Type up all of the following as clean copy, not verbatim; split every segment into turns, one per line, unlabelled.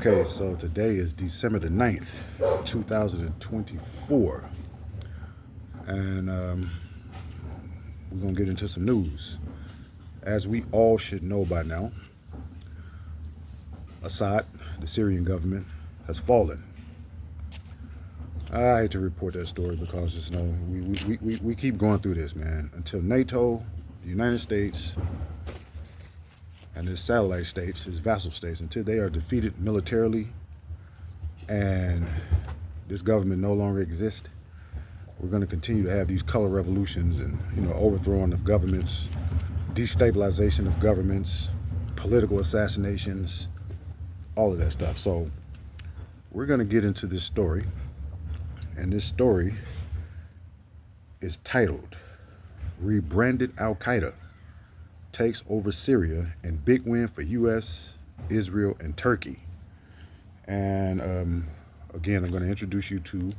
Okay, so today is December the 9th, 2024. And we're going to get into some news. As we all should know by now, Assad, the Syrian government, has fallen. I hate to report that story because we keep going through this, man. Until NATO, the United States, and its satellite states, its vassal states, until they are defeated militarily and this government no longer exists, we're going to continue to have these color revolutions and overthrowing of governments, destabilization of governments, political assassinations, all of that stuff. So we're going to get into this story, and this story is titled "Rebranded Al-Qaeda Takes Over Syria and Big Win for U.S., Israel, and Turkey." And again, I'm going to introduce you to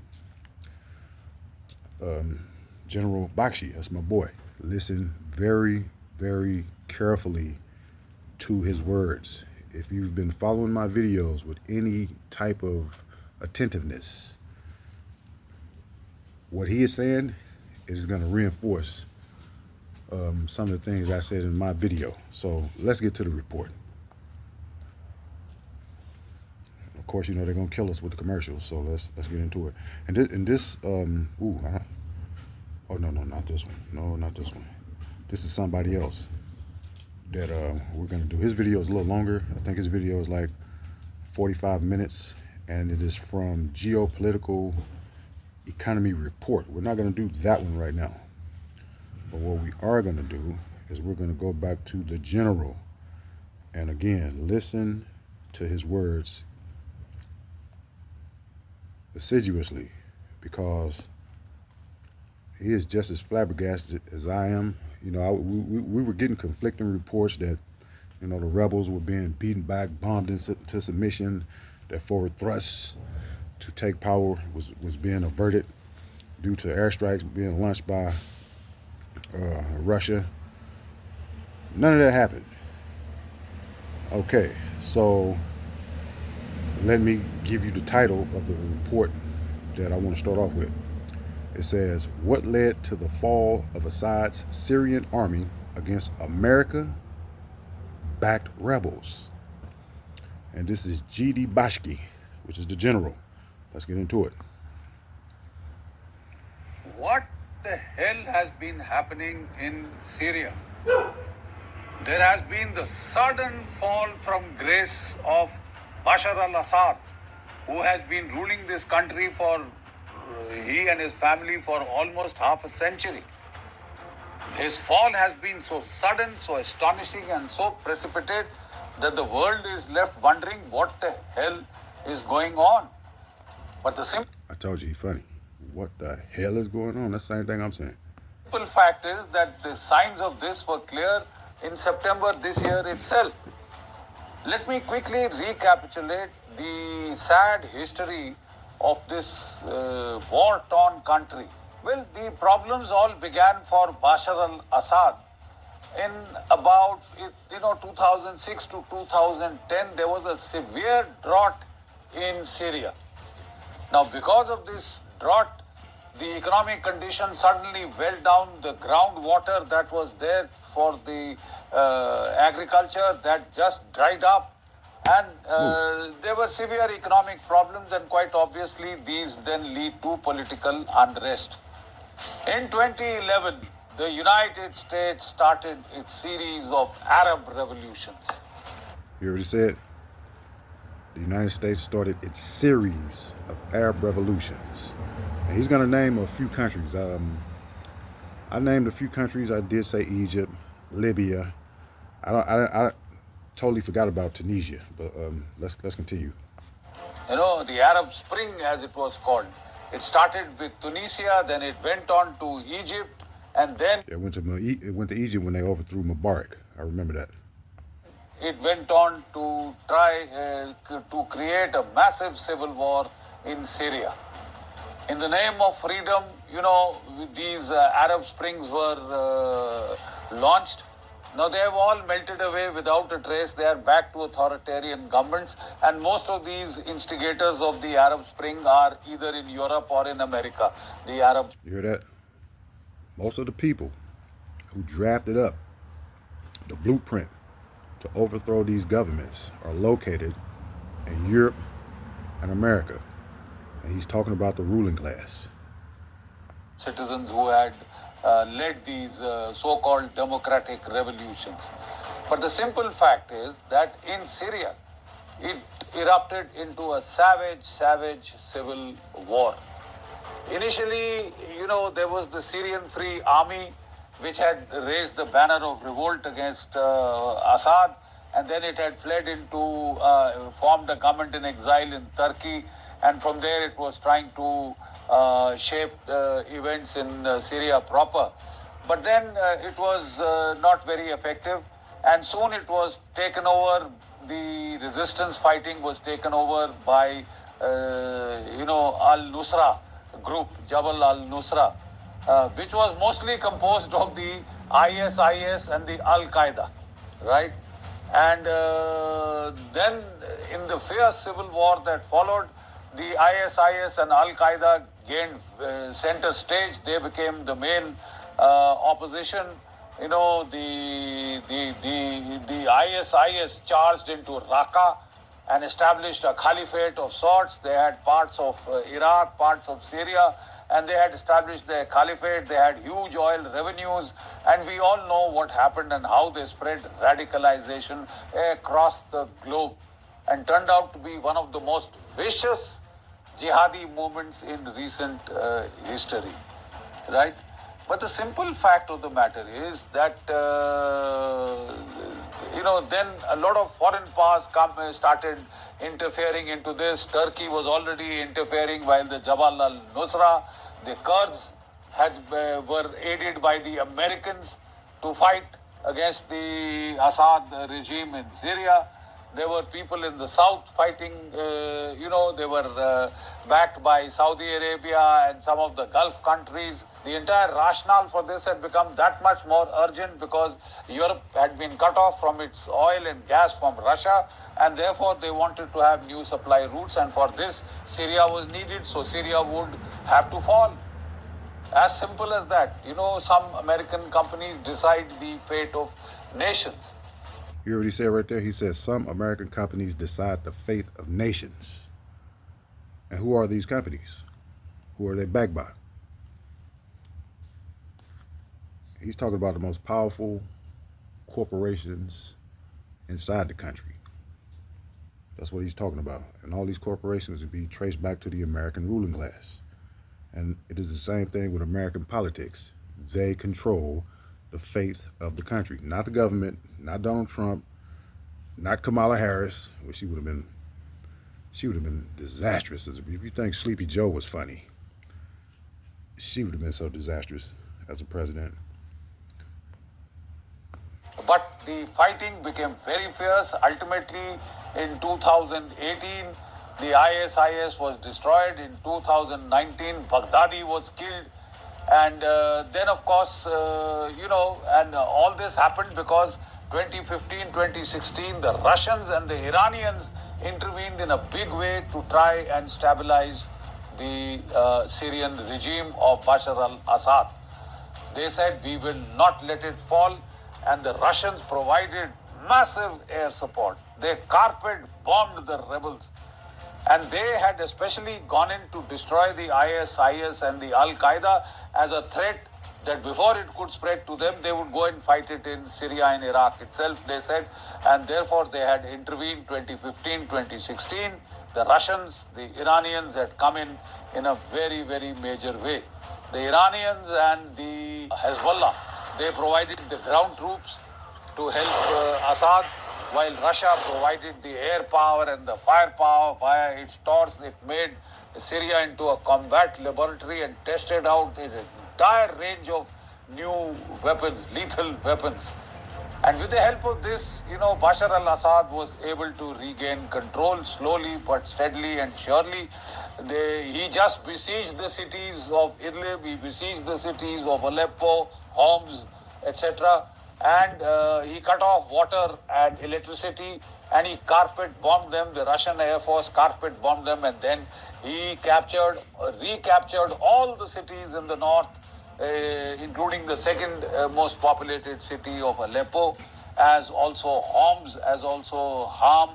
General Bakshi. That's my boy. Listen very, very carefully to his words. If you've been following my videos with any type of attentiveness, what he is saying is going to reinforce some of the things I said in my video. So let's get to the report. Of course, they're gonna kill us with the commercials. So let's get into it. And this oh no, not this one. No, not this one. This is somebody else that we're gonna do. His video is a little longer. I think his video is like 45 minutes, and it is from Geopolitical Economy Report. We're not gonna do that one right now. But what we are going to do is we're going to go back to the general. And again, listen to his words assiduously, because he is just as flabbergasted as I am. We were getting conflicting reports that, the rebels were being beaten back, bombed into submission, that forward thrust to take power was being averted due to airstrikes being launched by Russia. None of that happened. Okay, so let me give you the title of the report that I want to start off with. It says, "What led to the fall of Assad's Syrian army against America-backed rebels?" And this is G.D. Bashki, which is the general. Let's get into it.
What the hell has been happening in Syria? There has been the sudden fall from grace of Bashar al-Assad, who has been ruling this country for he and his family for almost half a century. His fall has been so sudden, so astonishing, and so precipitate that the world is left wondering what the hell is going on. But
I told you he's funny. What the hell is going on? That's the same thing I'm saying.
Simple fact is that the signs of this were clear in September this year itself. Let me quickly recapitulate the sad history of this war-torn country. Well, the problems all began for Bashar al-Assad. In about 2006 to 2010, there was a severe drought in Syria. Now, because of this drought, the economic conditions suddenly went down. The groundwater that was there for the agriculture, that just dried up. And there were severe economic problems, and quite obviously these then lead to political unrest. In 2011, the United States started its series of Arab revolutions.
You already said the United States started its series of Arab revolutions. And he's going to name a few countries. I named a few countries. I did say Egypt, Libya. I totally forgot about Tunisia, but let's continue.
The Arab Spring, as it was called. It started with Tunisia, then it went on to Egypt, and then
it went to Egypt when they overthrew Mubarak. I remember that.
It went on to try to create a massive civil war in Syria. In the name of freedom, these Arab Springs were launched. Now they have all melted away without a trace. They are back to authoritarian governments, and most of these instigators of the Arab Spring are either in Europe or in America. The Arab.
You hear that? Most of the people who drafted up the blueprint to overthrow these governments are located in Europe and America. And he's talking about the ruling class.
Citizens who had led these so-called democratic revolutions. But the simple fact is that in Syria, it erupted into a savage civil war. Initially, there was the Syrian Free Army, which had raised the banner of revolt against Assad, and then it had fled into, formed a government in exile in Turkey, and from there it was trying to shape events in Syria proper. But then it was not very effective, and soon it was taken over. The resistance fighting was taken over by, Al-Nusra group, Jabal al-Nusra, which was mostly composed of the ISIS and the Al-Qaeda, right? And then in the fierce civil war that followed, the ISIS and Al-Qaeda gained center stage. They became the main opposition. The ISIS charged into Raqqa and established a caliphate of sorts. They had parts of Iraq, parts of Syria, and they had established their caliphate. They had huge oil revenues, and we all know what happened and how they spread radicalization across the globe, and turned out to be one of the most vicious jihadi movements in recent history, right? But the simple fact of the matter is that, then a lot of foreign powers started interfering into this. Turkey was already interfering, while the Jabal al-Nusra, the Kurds, were aided by the Americans to fight against the Assad regime in Syria. There were people in the south fighting, they were backed by Saudi Arabia and some of the Gulf countries. The entire rationale for this had become that much more urgent because Europe had been cut off from its oil and gas from Russia, and therefore they wanted to have new supply routes, and for this Syria was needed, so Syria would have to fall. As simple as that. Some American companies decide the fate of nations.
You hear what he said right there? He says some American companies decide the fate of nations. And who are these companies? Who are they backed by? He's talking about the most powerful corporations inside the country. That's what he's talking about. And all these corporations would be traced back to the American ruling class. And it is the same thing with American politics. They control the fate of the country, not the government, not Donald Trump, not Kamala Harris. Well, she would have been disastrous. If you think Sleepy Joe was funny, she would have been so disastrous as a president.
But the fighting became very fierce. Ultimately, in 2018, the ISIS was destroyed. In 2019, Baghdadi was killed. And then, of course, and all this happened because 2015, 2016, the Russians and the Iranians intervened in a big way to try and stabilize the Syrian regime of Bashar al-Assad. They said, we will not let it fall. And the Russians provided massive air support. They carpet bombed the rebels. And they had especially gone in to destroy the ISIS and the Al-Qaeda as a threat that before it could spread to them, they would go and fight it in Syria and Iraq itself, they said. And therefore, they had intervened 2015, 2016. The Russians, the Iranians had come in a very, very major way. The Iranians and the Hezbollah, they provided the ground troops to help Assad, while Russia provided the air power and the firepower via its stores. It made Syria into a combat laboratory and tested out an entire range of new weapons, lethal weapons. And with the help of this, Bashar al-Assad was able to regain control slowly but steadily and surely. He just besieged the cities of Idlib, he besieged the cities of Aleppo, Homs, etc. and he cut off water and electricity, and he carpet bombed them. The Russian Air Force carpet bombed them, and then he recaptured all the cities in the north, including the second most populated city of Aleppo, as also Homs, as also Ham.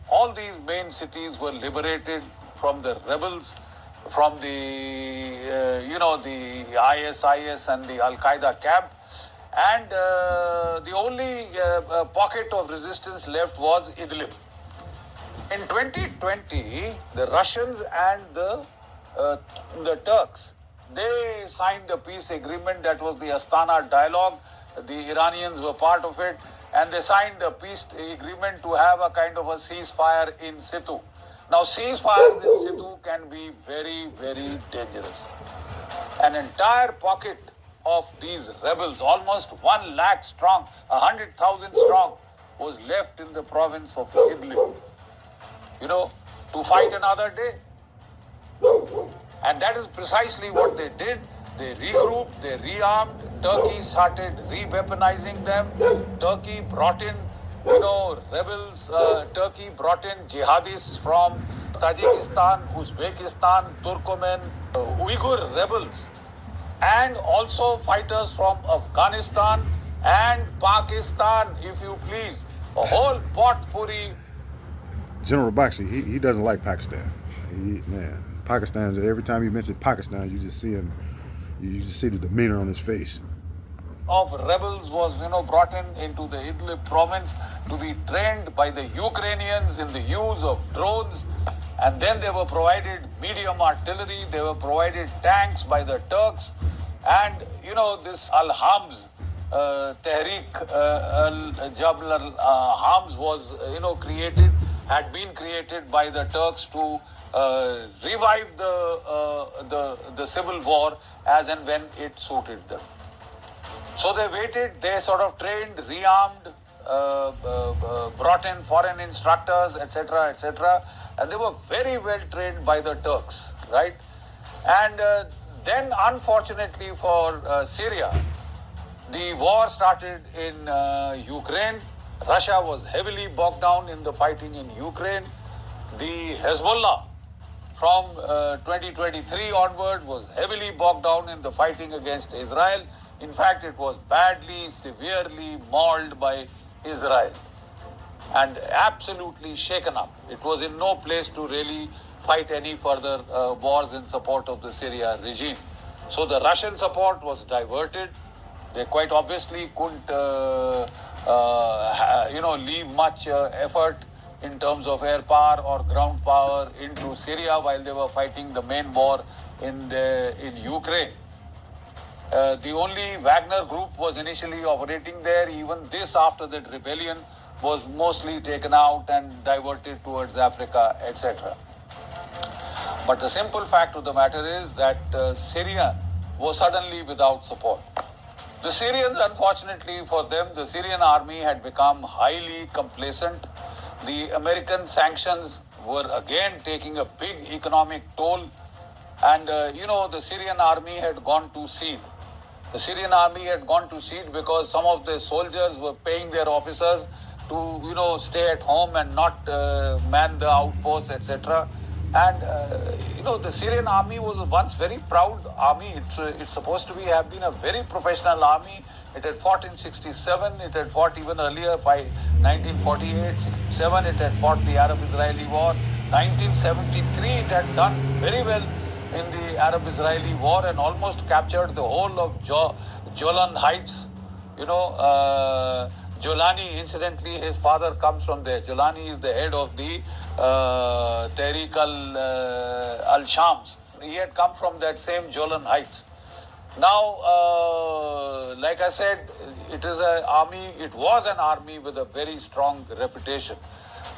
All these main cities were liberated from the rebels, from the ISIS and the Al Qaeda camp, and the only pocket of resistance left was Idlib. In 2020, the Russians and the Turks, they signed a peace agreement. That was the Astana dialogue. The Iranians were part of it, and they signed a peace agreement to have a kind of a ceasefire in situ. Now, ceasefires in situ can be very, very dangerous. An entire pocket of these rebels, almost 1 lakh strong, 100,000 strong, was left in the province of Idlib, to fight another day. And that is precisely what they did. They regrouped, they rearmed. Turkey started re-weaponizing them. Turkey brought in, rebels. Turkey brought in jihadists from Tajikistan, Uzbekistan, Turkmen, Uyghur rebels, and also fighters from Afghanistan and Pakistan, if you please. A whole potpourri.
General Bakshi, he doesn't like Pakistan. Pakistan, every time you mention Pakistan, you just see him, you just see the demeanor on his face.
Of rebels was brought into the Idlib province to be trained by the Ukrainians in the use of drones, and then they were provided medium artillery, they were provided tanks by the Turks, and this Al-Hams, Tehrik al-Jabal al-Hams was had been created by the Turks to revive the civil war as and when it suited them. So they waited, they sort of trained, rearmed, brought in foreign instructors, etc., and they were very well trained by the Turks, right? And then, unfortunately for Syria, the war started in Ukraine. Russia was heavily bogged down in the fighting in Ukraine. The Hezbollah, from 2023 onward, was heavily bogged down in the fighting against Israel. In fact, it was badly, severely mauled by Israel and absolutely shaken up. It was in no place to really fight any further wars in support of the Syria regime. So the Russian support was diverted. They quite obviously couldn't, leave much effort in terms of air power or ground power into Syria while they were fighting the main war in Ukraine. The only Wagner group was initially operating there. Even this, after that rebellion, was mostly taken out and diverted towards Africa, etc. But the simple fact of the matter is that Syria was suddenly without support. The Syrians, unfortunately for them, the Syrian army had become highly complacent. The American sanctions were again taking a big economic toll. And, the Syrian army had gone to seed. The Syrian army had gone to seed because some of the soldiers were paying their officers to, stay at home and not man the outposts, etc. And, the Syrian army was once very proud army. It's supposed to have been a very professional army. It had fought in 67. It had fought even earlier, 1948, 67. It had fought the Arab-Israeli war. 1973, it had done very well in the Arab-Israeli war and almost captured the whole of Jolan Heights. Jolani, incidentally, his father comes from there. Jolani is the head of the Tehrik al-Shams. He had come from that same Jolan Heights. Now, like I said, it was an army with a very strong reputation.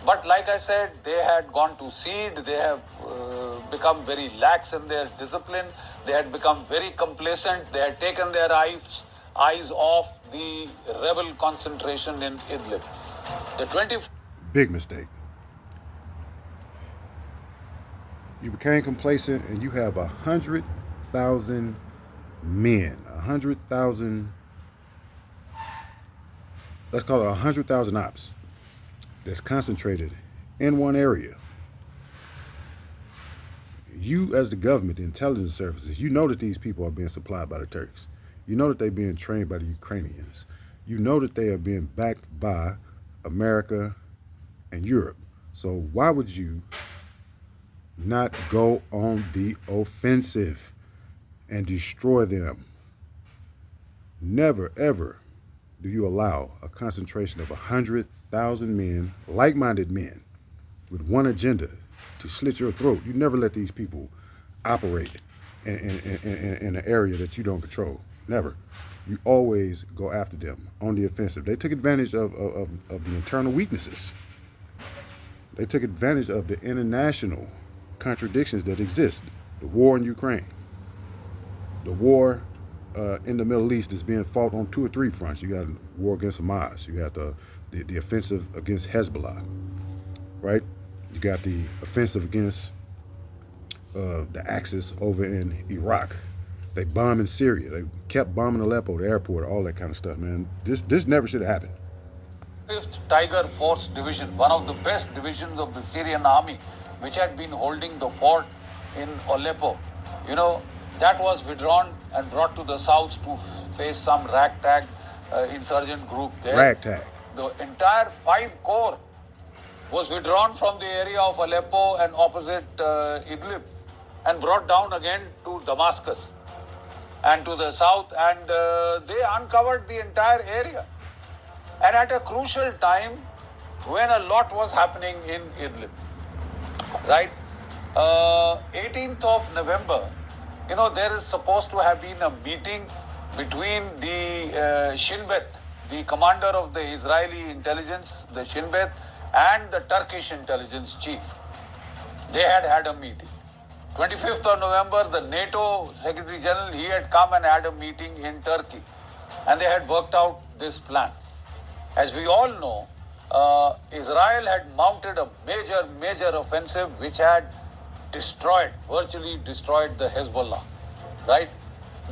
But like I said, they had gone to seed, they have become very lax in their discipline, they had become very complacent, they had taken their eyes off the rebel concentration in Idlib.
Big mistake. You became complacent and you have 100,000 men, 100,000 let's call it 100,000 ops that's concentrated in one area. You, as the government, the intelligence services, you know that these people are being supplied by the Turks. You know that they're being trained by the Ukrainians. You know that they are being backed by America and Europe. So why would you not go on the offensive and destroy them? Never, ever do you allow a concentration of 100,000 men, like-minded men, with one agenda to slit your throat. You never let these people operate in an area that you don't control. Never. You always go after them on the offensive. They took advantage of the internal weaknesses. They took advantage of the international contradictions that exist. The war in Ukraine, the war in the Middle East is being fought on 2 or 3 fronts. You got a war against Hamas. You got the offensive against Hezbollah, right? You got the offensive against the Axis over in Iraq. They bombed in Syria. They kept bombing Aleppo, the airport, all that kind of stuff, man. This never should have happened.
5th Tiger Force Division, one of the best divisions of the Syrian army, which had been holding the fort in Aleppo, that was withdrawn and brought to the south to face some ragtag insurgent group there.
Ragtag.
The entire 5 corps was withdrawn from the area of Aleppo and opposite Idlib and brought down again to Damascus and to the south, and they uncovered the entire area. And at a crucial time when a lot was happening in Idlib, right? 18th of November, there is supposed to have been a meeting between the Shin Bet, the commander of the Israeli intelligence, the Shin Bet, and the Turkish intelligence chief. They had a meeting. 25th of November, the NATO Secretary General, he had come and had a meeting in Turkey. And they had worked out this plan. As we all know, Israel had mounted a major offensive which had virtually destroyed the Hezbollah, right?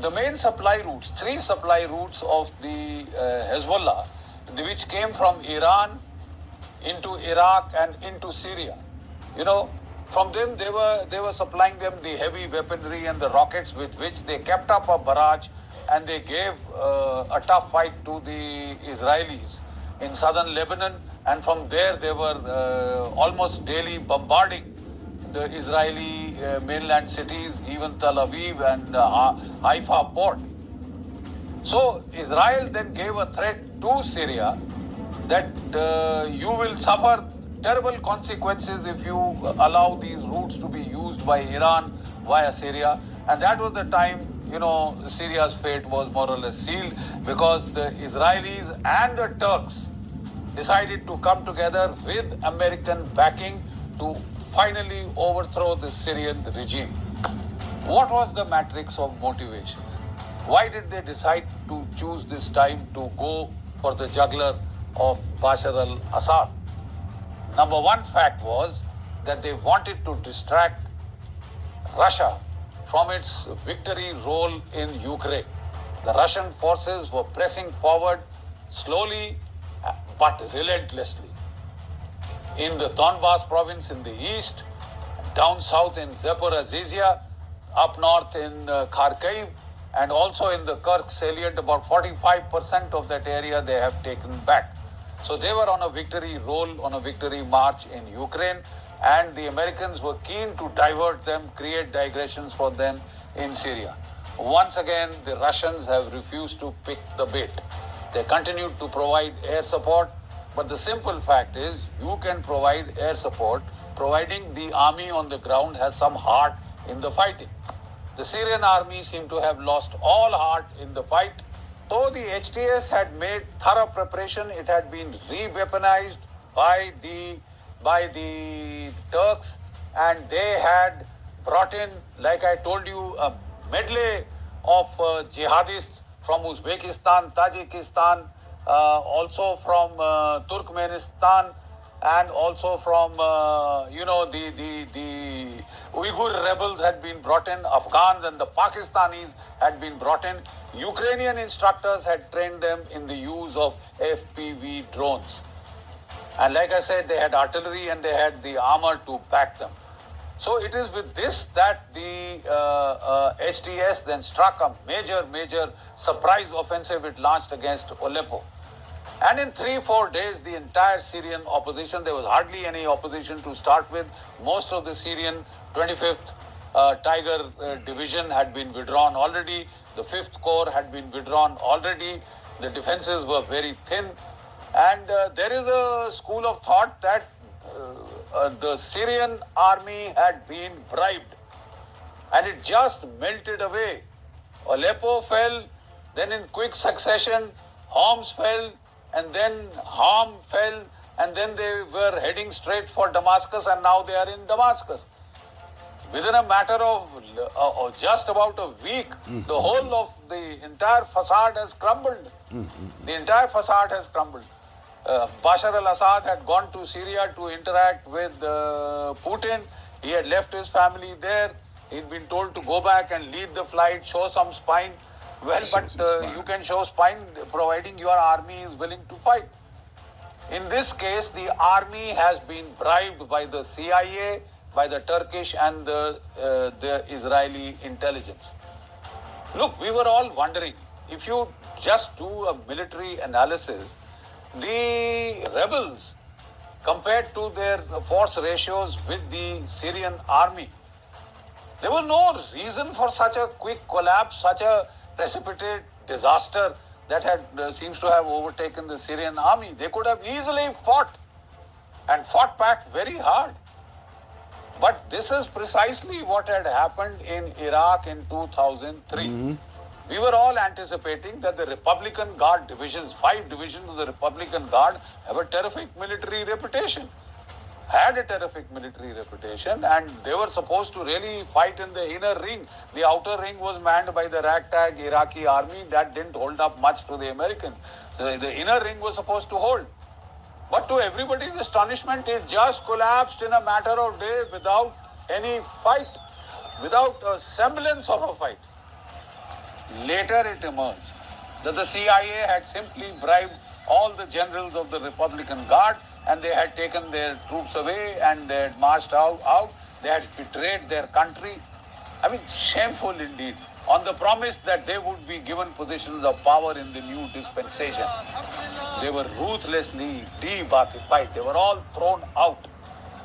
The main supply routes, 3 supply routes of the Hezbollah, which came from Iran into Iraq and into Syria. From them they were supplying them the heavy weaponry and the rockets with which they kept up a barrage, and they gave a tough fight to the Israelis in southern Lebanon, and from there they were almost daily bombarding the Israeli mainland cities, even Tel Aviv and Haifa port. So Israel then gave a threat to Syria that you will suffer terrible consequences if you allow these routes to be used by Iran via Syria. And that was the time, Syria's fate was more or less sealed, because the Israelis and the Turks decided to come together with American backing to finally overthrow the Syrian regime. What was the matrix of motivations? Why did they decide to choose this time to go for the jugular of Bashar al-Assad? Number one fact was that they wanted to distract Russia from its victory role in Ukraine. The Russian forces were pressing forward slowly but relentlessly. In the Donbas province in the east, down south in Zaporizhzhia, up north in Kharkiv, and also in the Kursk salient, about 45% of that area they have taken back. So they were on a victory roll, on a victory march in Ukraine, and the Americans were keen to divert them, create digressions for them in Syria. Once again, the Russians have refused to pick the bait. They continued to provide air support, but the simple fact is you can provide air support providing the army on the ground has some heart in the fighting. The Syrian army seemed to have lost all heart in the fight. Though the HTS had made thorough preparation, it had been re-weaponized by the Turks, and they had brought in, like I told you, a medley of jihadists from Uzbekistan, Tajikistan, also from Turkmenistan, and also from, the Uyghur rebels had been brought in, Afghans and the Pakistanis had been brought in. Ukrainian instructors had trained them in the use of FPV drones. And like I said, they had artillery and they had the armor to back them. So it is with this that the HTS then struck a major surprise offensive it launched against Aleppo. And in 3-4 days, the entire Syrian opposition, there was hardly any opposition to start with. Most of the Syrian 25th Tiger division had been withdrawn already. The 5th Corps had been withdrawn already. The defenses were very thin. And there is a school of thought that the Syrian army had been bribed. And it just melted away. Aleppo fell, then in quick succession, Homs fell, and then Ham fell, and then they were heading straight for Damascus, and now they are in Damascus. Within a matter of just about a week, the whole of the entire facade has crumbled. The entire facade has crumbled. Bashar al-Assad had gone to Syria to interact with Putin. He had left his family there. He'd been told to go back and lead the flight, show some spine. Well, but you can show spine providing your army is willing to fight. In this case, the army has been bribed by the CIA, by the Turkish and the Israeli intelligence. Look, we were all wondering, if you just do a military analysis, the rebels, compared to their force ratios with the Syrian army, there was no reason for such a quick collapse, such a precipitate disaster that had seems to have overtaken the Syrian army. They could have easily fought and fought back very hard. But this is precisely what had happened in Iraq in 2003. We were all anticipating that the Republican Guard divisions, 5 divisions of the Republican Guard, have a terrific military reputation. Had a terrific military reputation, and they were supposed to really fight in the inner ring. The outer ring was manned by the ragtag Iraqi army. That didn't hold up much to the Americans. So the inner ring was supposed to hold. But to everybody's astonishment, it just collapsed in a matter of days without any fight, without a semblance of a fight. Later it emerged that the CIA had simply bribed all the generals of the Republican Guard, and they had taken their troops away and they had marched out. They had betrayed their country. I mean, shameful indeed. On the promise that they would be given positions of power in the new dispensation. They were ruthlessly de-Baathified. They were all thrown out.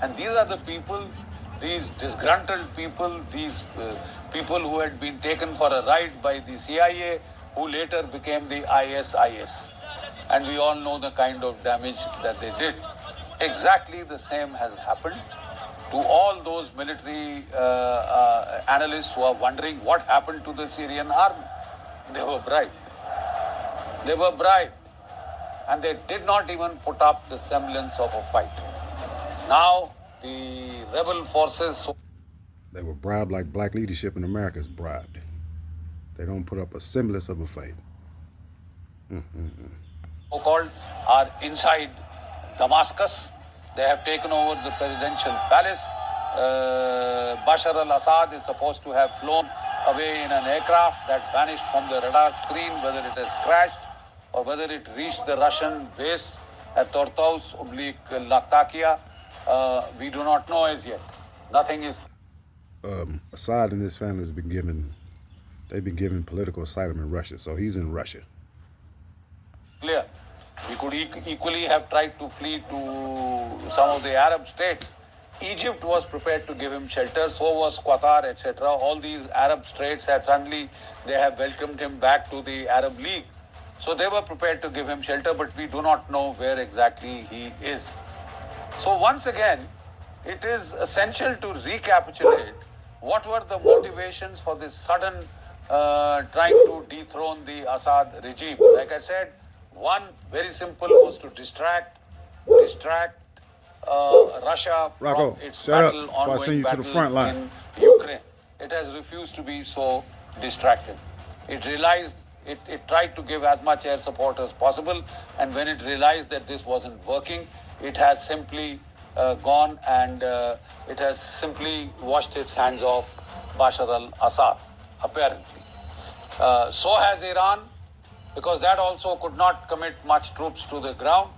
And these are the people, these disgruntled people, these people who had been taken for a ride by the CIA, who later became the ISIS. And we all know the kind of damage that they did. Exactly the same has happened to all those military analysts who are wondering what happened to the Syrian army. They were bribed. They were bribed. And they did not even put up the semblance of a fight. Now, the rebel forces...
They were bribed like black leadership in America is bribed. They don't put up a semblance of a fight.
So-called are inside Damascus. They have taken over the presidential palace. Bashar al-Assad is supposed to have flown away in an aircraft that vanished from the radar screen, whether it has crashed or whether it reached the Russian base at Tortos/Latakia. We do not know as yet. Nothing is...
Assad and his family they've been given political asylum in Russia, so he's in Russia.
clear. We could equally have tried to flee to some of the Arab states. Egypt was prepared to give him shelter, so was Qatar, etc. All these Arab states had suddenly, they have welcomed him back to the Arab League. So they were prepared to give him shelter, but we do not know where exactly he is. So once again, it is essential to recapitulate what were the motivations for this sudden trying to dethrone the Assad regime. Like I said, one, very simple, was to distract Russia
Rocco,
from its
you
ongoing
to the front
battle
line.
in Ukraine. It has refused to be so distracted. It realized, it tried to give as much air support as possible, and when it realized that this wasn't working, it has simply gone and it has simply washed its hands off Bashar al-Assad, apparently. So has Iran, because that also could not commit much troops to the ground,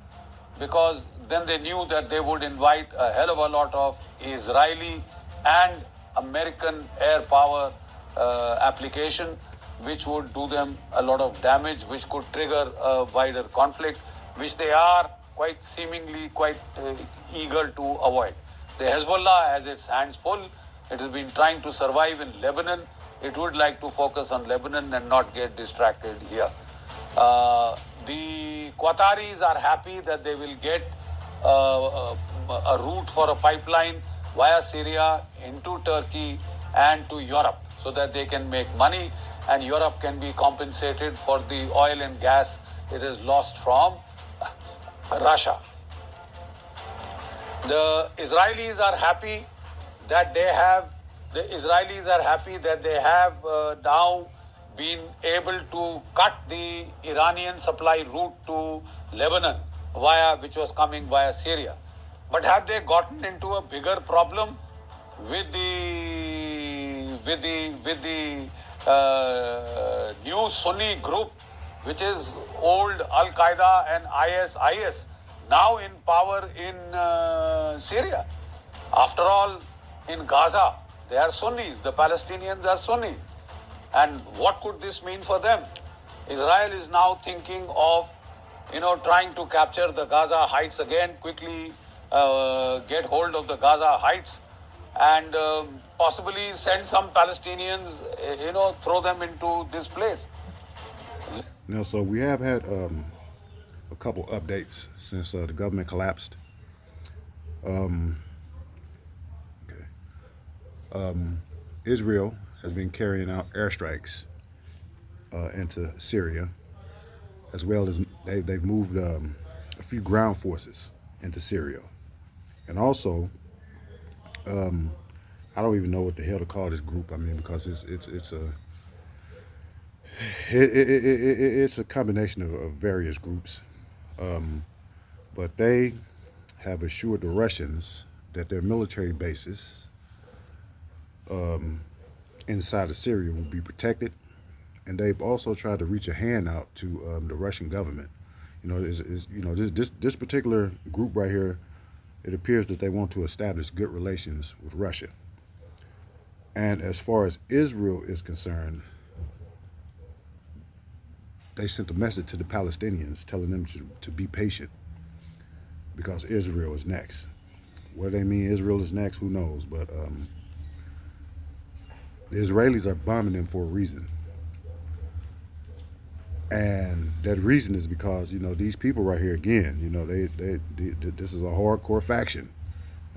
because then they knew that they would invite a hell of a lot of Israeli and American air power application, which would do them a lot of damage, which could trigger a wider conflict, which they are quite seemingly quite eager to avoid. The Hezbollah has its hands full. It has been trying to survive in Lebanon. It would like to focus on Lebanon and not get distracted here. The Qataris are happy that they will get a route for a pipeline via Syria into Turkey and to Europe, so that they can make money and Europe can be compensated for the oil and gas it has lost from Russia. The Israelis are happy that they have now been able to cut the Iranian supply route to Lebanon which was coming via Syria. But have they gotten into a bigger problem with the new Sunni group, which is old Al Qaeda and ISIS, now in power in Syria? After all, in Gaza, they are Sunnis. The Palestinians are Sunnis. And what could this mean for them? Israel is now thinking of, trying to capture the Gaza Heights again, quickly get hold of the Gaza Heights and possibly send some Palestinians, throw them into this place.
Now, so we have had a couple updates since the government collapsed. Israel has been carrying out airstrikes into Syria, as well as they've moved a few ground forces into Syria. And also, I don't even know what the hell to call this group. I mean, because it's a combination of various groups. But they have assured the Russians that their military bases inside of Syria will be protected, and they've also tried to reach a hand out to the Russian government. This particular group right here, it appears that they want to establish good relations with Russia. And as far as Israel is concerned, they sent a message to the Palestinians telling them to be patient, because Israel is next. What do they mean Israel is next? Who knows? But the Israelis are bombing them for a reason. And that reason is because, these people right here, again, this is a hardcore faction.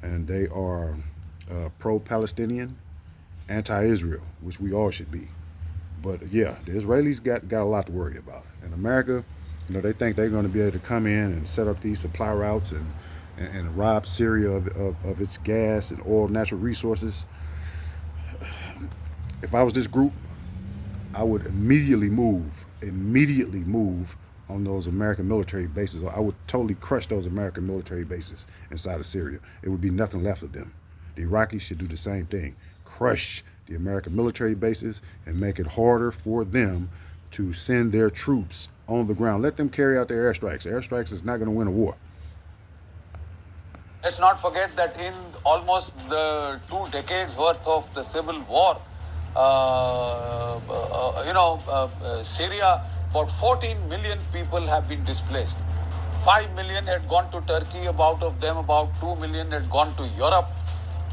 And they are pro-Palestinian, anti-Israel, which we all should be. But yeah, the Israelis got a lot to worry about. And America, they think they're going to be able to come in and set up these supply routes and rob Syria of its gas and oil, natural resources. If I was this group, I would immediately move on those American military bases. I would totally crush those American military bases inside of Syria. It would be nothing left of them. The Iraqis should do the same thing. Crush the American military bases and make it harder for them to send their troops on the ground. Let them carry out their airstrikes. Airstrikes is not going to win a war.
Let's not forget that in almost the 2 decades worth of the civil war, Syria, about 14 million people have been displaced. 5 million had gone to Turkey, about 2 million had gone to Europe,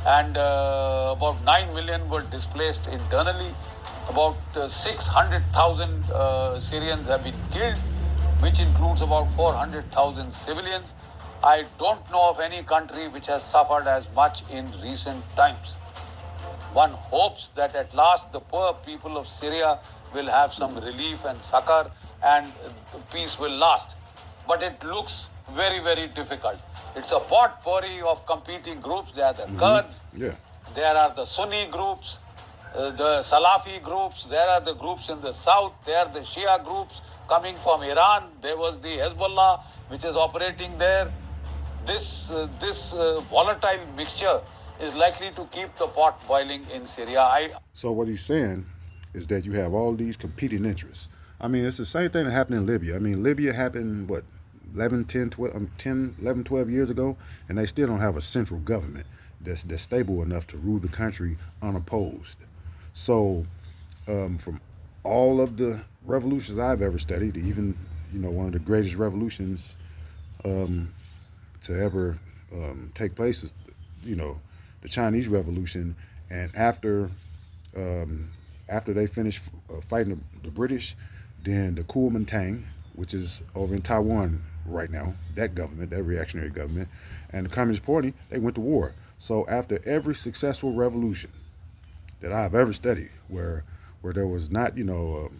and about 9 million were displaced internally. About 600,000 Syrians have been killed, which includes about 400,000 civilians. I don't know of any country which has suffered as much in recent times. One hopes that at last the poor people of Syria will have some relief and succor and peace will last. But it looks very, very difficult. It's a potpourri of competing groups. There are the Kurds, there are the Sunni groups, the Salafi groups, there are the groups in the south, there are the Shia groups coming from Iran. There was the Hezbollah, which is operating there. this volatile mixture is likely to keep the pot boiling in Syria.
So what he's saying is that you have all these competing interests. I mean, it's the same thing that happened in Libya. I mean, Libya happened, what, 11, 10, 12, 10, 11, 12 years ago, and they still don't have a central government that's stable enough to rule the country unopposed. So from all of the revolutions I've ever studied, even, one of the greatest revolutions to ever take place is, the Chinese Revolution. And after they finished fighting the British, then the Kuomintang, which is over in Taiwan right now, that government, that reactionary government, and the Communist Party, they went to war. So after every successful revolution that I've ever studied, where there was not, the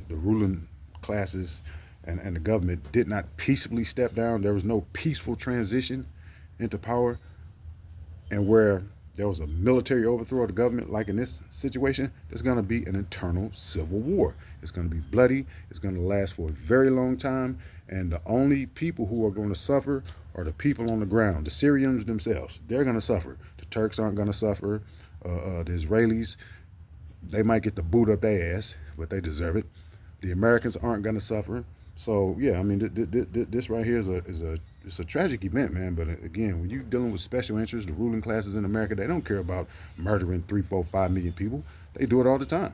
ruling classes and the government did not peacefully step down, there was no peaceful transition into power, and where there was a military overthrow of the government, like in this situation, there's going to be an internal civil war. It's going to be bloody. It's going to last for a very long time. And the only people who are going to suffer are the people on the ground, the Syrians themselves. They're going to suffer. The Turks aren't going to suffer. The Israelis, they might get the boot up their ass, but they deserve it. The Americans aren't going to suffer. So yeah, I mean, this right here it's a tragic event, man. But again, when you're dealing with special interests, the ruling classes in America, they don't care about murdering 3, 4, 5 million people. They do it all the time.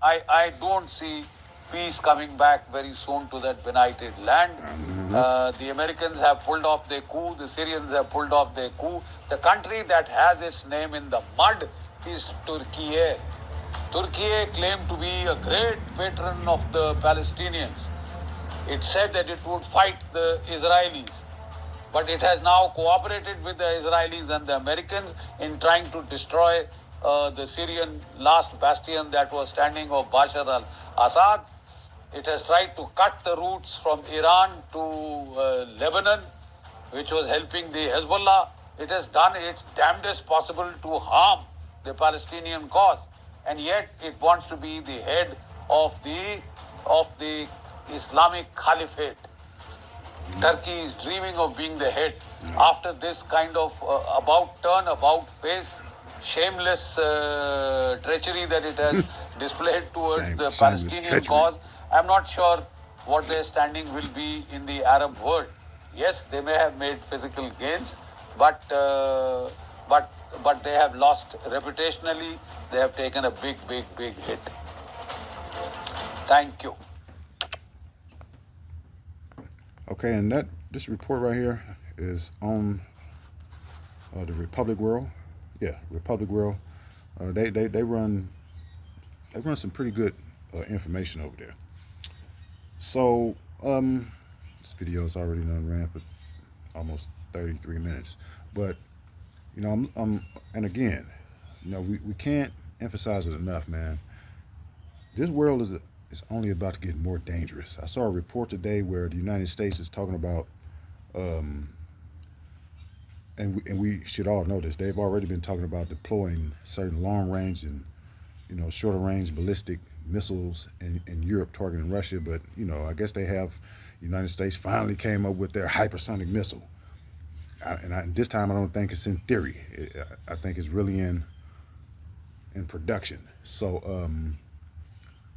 I don't see peace coming back very soon to that benighted land. The Americans have pulled off their coup. The Syrians have pulled off their coup. The country that has its name in the mud is Turkey. Turkey claimed to be a great patron of the Palestinians. It said that it would fight the Israelis, but it has now cooperated with the Israelis and the Americans in trying to destroy the Syrian last bastion that was standing of Bashar al-Assad. It has tried to cut the routes from Iran to Lebanon, which was helping the Hezbollah. It has done its damnedest possible to harm the Palestinian cause, and yet it wants to be the head of the Islamic Caliphate. Turkey is dreaming of being the head. After this kind of about face, shameless treachery that it has displayed towards the Palestinian cause, I'm not sure what their standing will be in the Arab world. Yes, they may have made physical gains, but they have lost reputationally. They have taken a big hit. Thank you.
Okay, and this report right here is on the Republic World. Yeah, Republic World. They run some pretty good information over there. So this video is already done ran for almost 33 minutes, but and again, we can't emphasize it enough, man. This world is only about to get more dangerous. I saw a report today where the United States is talking about, and we should all know this, they've already been talking about deploying certain long-range and, shorter-range ballistic missiles in Europe targeting Russia. But, I guess the United States finally came up with their hypersonic missile. This time I don't think it's in theory. I think it's really in production. So,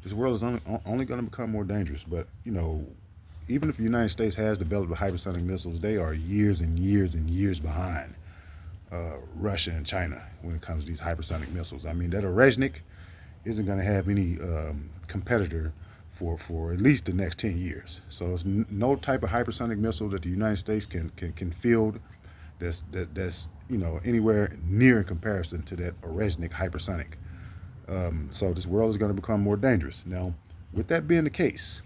this world is only going to become more dangerous. But, even if the United States has developed the hypersonic missiles, they are years and years and years behind Russia and China when it comes to these hypersonic missiles. I mean, that Orezhnik isn't going to have any competitor for at least the next 10 years. So it's no type of hypersonic missile that the United States can field that's anywhere near in comparison to that Orezhnik hypersonic. So this world is going to become more dangerous. Now, with that being the case,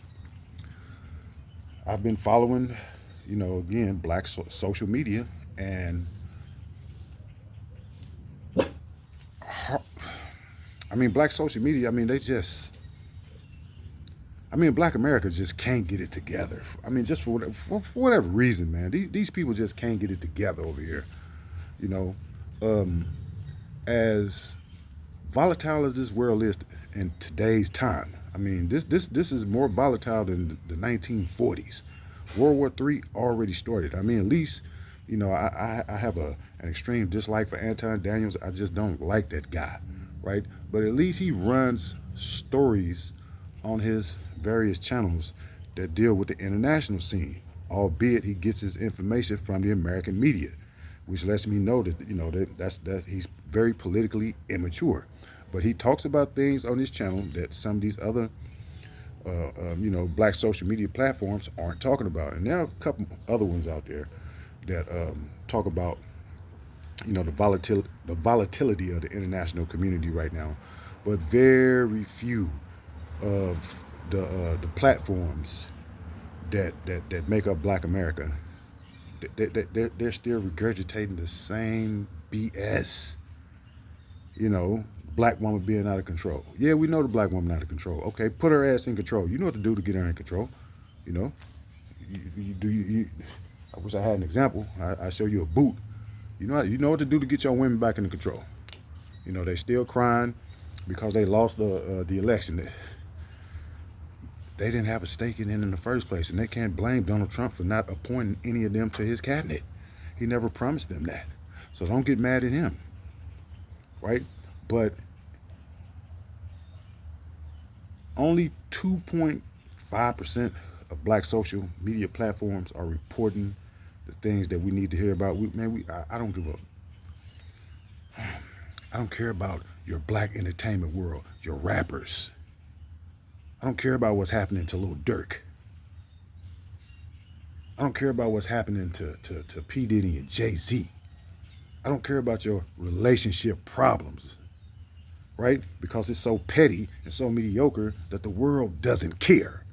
I've been following, again, black social media, and black social media, black America just can't get it together. Just for whatever reason, man, these people just can't get it together over here. As volatile as this world is in today's time, this is more volatile than the 1940s, World War III already started. I mean, at least, you know, I have an extreme dislike for Anton Daniels. I just don't like that guy, right? But at least he runs stories on his various channels that deal with the international scene, albeit he gets his information from the American media, which lets me know that, you know, that he's very politically immature. But he talks about things on his channel that some of these other you know, black social media platforms aren't talking about. And there are a couple other ones out there that talk about, you know, the volatility of the international community right now, but very few of the platforms that make up Black America, they're still regurgitating the same BS. You know, black woman being out of control. Yeah, we know the black woman out of control. Okay, put her ass in control. You know what to do to get her in control. You know, I wish I had an example. I show you a boot. You know what to do to get your women back into control. You know, they still crying because they lost the election. They didn't have a stake in it in the first place, and they can't blame Donald Trump for not appointing any of them to his cabinet. He never promised them that. So don't get mad at him, right? But only 2.5% of black social media platforms are reporting the things that we need to hear about. I don't give up. I don't care about your black entertainment world, your rappers. I don't care about what's happening to Lil Durk. I don't care about what's happening to P. Diddy and Jay-Z. I don't care about your relationship problems, right? Because it's so petty and so mediocre that the world doesn't care.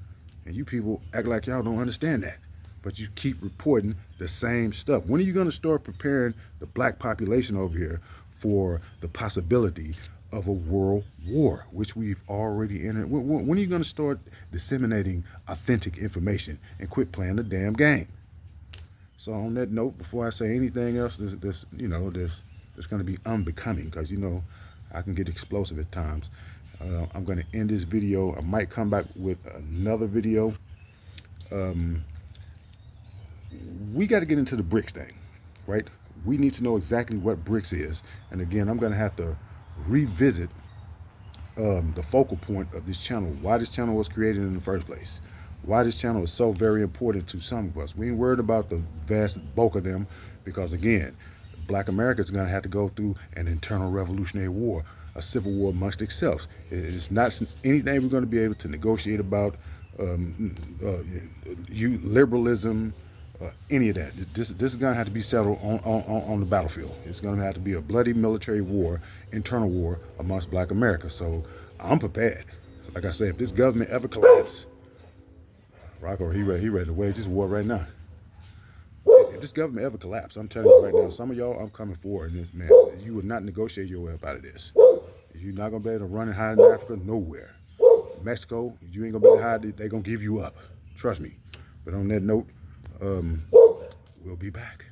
And you people act like y'all don't understand that. But you keep reporting the same stuff. When are you going to start preparing the black population over here for the possibility of a world war, which we've already entered? When are you going to start disseminating authentic information and quit playing the damn game? So on that note, before I say anything else, this going to be unbecoming, because, you know, I can get explosive at times. I'm going to end this video. I might come back with another video. We got to get into the BRICS thing, right? We need to know exactly what BRICS is. And again, I'm going to have to revisit the focal point of this channel, why this channel was created in the first place, why this channel is so very important to some of us. We ain't worried about the vast bulk of them, because again, Black America is going to have to go through an internal revolutionary war, a civil war amongst itself. It's not anything we're going to be able to negotiate about, liberalism, any of that. This is going to have to be settled on the battlefield. It's going to have to be a bloody military war, internal war amongst Black America. So I'm prepared. Like I said, if this government ever collapses, Rocco, he ready to wage this war right now. If this government ever collapses, I'm telling you right now, some of y'all, I'm coming forward in this, man. You would not negotiate your way up out of this. You're not going to be able to run and hide in Africa, nowhere. Mexico, you ain't going to be able to hide. They're going to give you up. Trust me. But on that note, we'll be back.